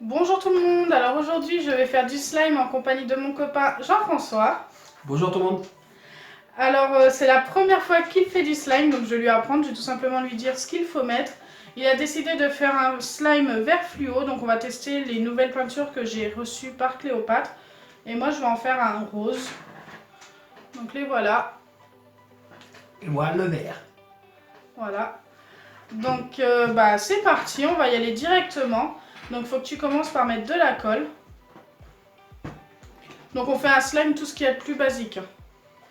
Bonjour tout le monde, alors aujourd'hui je vais faire du slime en compagnie de mon copain Jean-François. Bonjour tout le monde. Alors c'est la première fois qu'il fait du slime, donc je vais lui apprendre, je vais tout simplement lui dire ce qu'il faut mettre. Il a décidé de faire un slime vert fluo, donc on va tester les nouvelles peintures que j'ai reçues par Cléopâtre. Et moi je vais en faire un rose. Donc les voilà. Et moi le vert. Voilà. Donc c'est parti, on va y aller directement. Donc il faut que tu commences par mettre de la colle. Donc on fait un slime tout ce qui est le plus basique.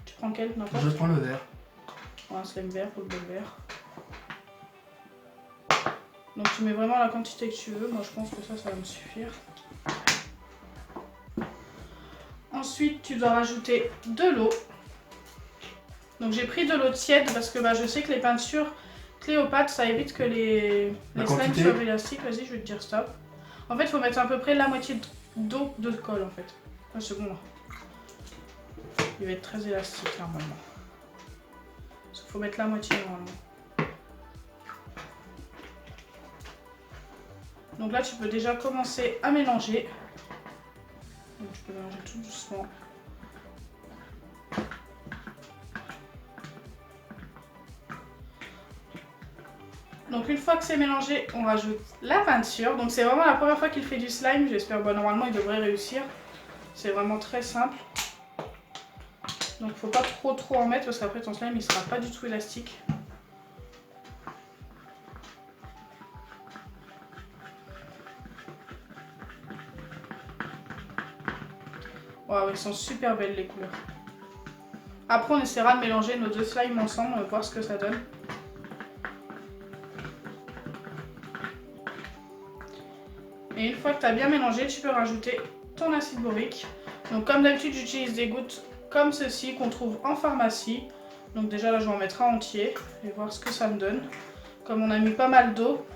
Tu prends quel? Je prends le vert. Un slime vert, faut le vert. Donc tu mets vraiment la quantité que tu veux. Moi je pense que ça va me suffire. Ensuite tu dois rajouter de l'eau. Donc j'ai pris de l'eau tiède parce que je sais que les peintures Cléopâtre ça évite que les slimes soient élastiques. Vas-y, je vais te dire stop. En fait il faut mettre à peu près la moitié d'eau de colle en fait. Ah, c'est bon là. Il va être très élastique normalement. Il faut mettre la moitié normalement. Donc là tu peux déjà commencer à mélanger. Donc tu peux mélanger tout doucement. Donc une fois que c'est mélangé, on rajoute la peinture. Donc c'est vraiment la première fois qu'il fait du slime. J'espère, normalement il devrait réussir. C'est vraiment très simple. Donc il ne faut pas trop en mettre parce qu'après ton slime il sera pas du tout élastique. Waouh, ils sont super belles les couleurs. Après on essaiera de mélanger nos deux slimes ensemble, voir ce que ça donne. Et une fois que tu as bien mélangé, tu peux rajouter ton acide borique. Donc comme d'habitude j'utilise des gouttes comme ceci qu'on trouve en pharmacie. Donc déjà là je vais en mettre un entier et voir ce que ça me donne. Comme on a mis pas mal d'eau,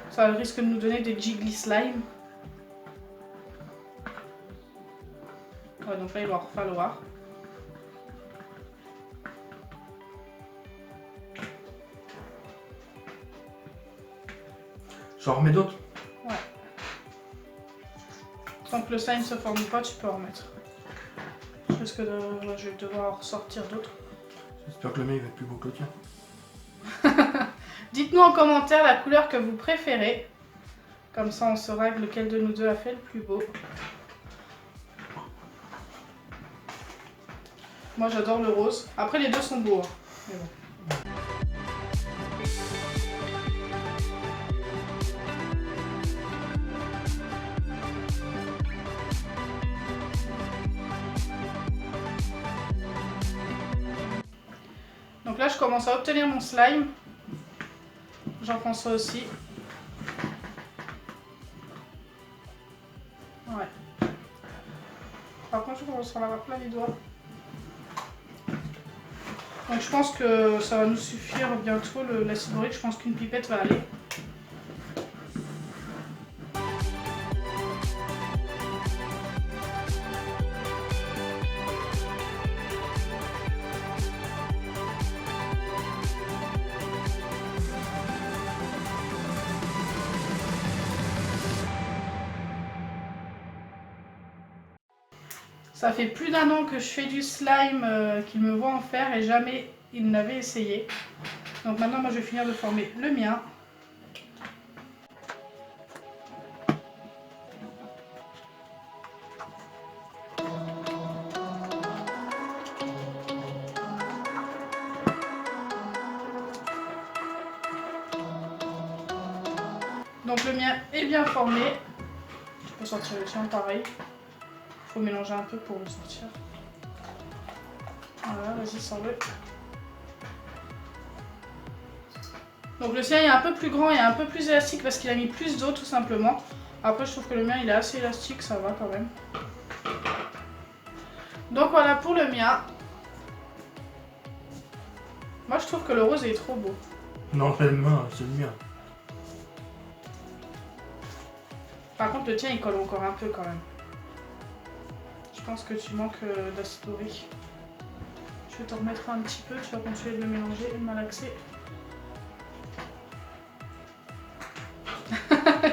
ça risque de nous donner des jiggly slime. Ouais, donc là il va en falloir. J'en remets d'autres? Ouais. Tant que le slime ne se forme pas, tu peux en remettre. Parce que je vais devoir en ressortir d'autres. J'espère que le mien il va être plus beau que le tien. Dites-nous en commentaire la couleur que vous préférez. Comme ça on saura lequel de nous deux a fait le plus beau. Moi j'adore le rose. Après les deux sont beaux. Hein. Mais bon. Donc là je commence à obtenir mon slime. Jean-François aussi. Ouais. Par contre je commence à en avoir plein les doigts. Donc je pense que ça va nous suffire bientôt l'acide borique. Je pense qu'une pipette va aller. Ça fait plus d'1 an que je fais du slime qu'il me voit en faire et jamais il n'avait essayé. Donc maintenant moi je vais finir de former le mien. Donc le mien est bien formé. Tu peux sortir le tien pareil. Il faut mélanger un peu pour le sortir. Voilà, vas-y, sors-le. Donc le sien est un peu plus grand et un peu plus élastique parce qu'il a mis plus d'eau tout simplement. Après je trouve que le mien il est assez élastique, ça va quand même. Donc voilà pour le mien. Moi je trouve que le rose est trop beau. Non, c'est le mien, c'est le mien. Par contre le tien il colle encore un peu quand même. Je pense que tu manques d'acide borique. Je vais t'en remettre un petit peu, tu vas continuer de le mélanger et de malaxer.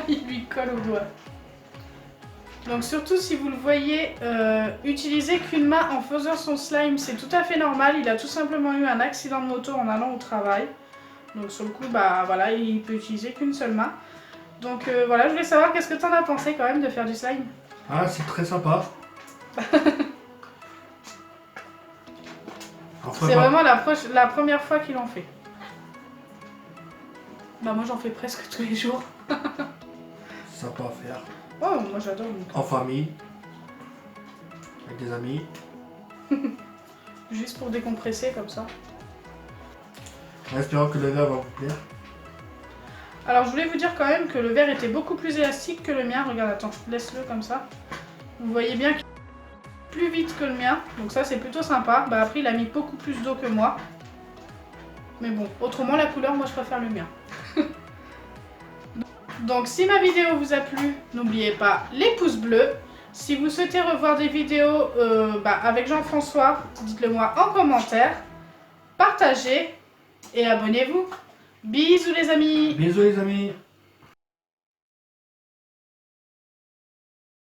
Il lui colle au doigt. Donc surtout si vous le voyez utiliser qu'une main en faisant son slime, c'est tout à fait normal. Il a tout simplement eu un accident de moto en allant au travail. Donc sur le coup, bah voilà, il peut utiliser qu'une seule main. Donc voilà, je voulais savoir qu'est-ce que t'en as pensé quand même de faire du slime. Ah, c'est très sympa. C'est vraiment la première fois qu'ils l'ont fait. Bah moi j'en fais presque tous les jours. Sympa à faire. Oh, moi j'adore. En famille. Avec des amis. Juste pour décompresser comme ça. En espérant que le verre va vous plaire. Alors je voulais vous dire quand même que le verre était beaucoup plus élastique que le mien. Regarde, attends, laisse-le comme ça. Vous voyez bien qu'il est plus vite que le mien. Donc ça c'est plutôt sympa. Bah après il a mis beaucoup plus d'eau que moi. Mais bon, autrement la couleur, moi je préfère le mien. Donc si ma vidéo vous a plu, n'oubliez pas les pouces bleus. Si vous souhaitez revoir des vidéos avec Jean-François, dites-le moi en commentaire. Partagez et abonnez-vous. Bisous les amis. Bisous les amis.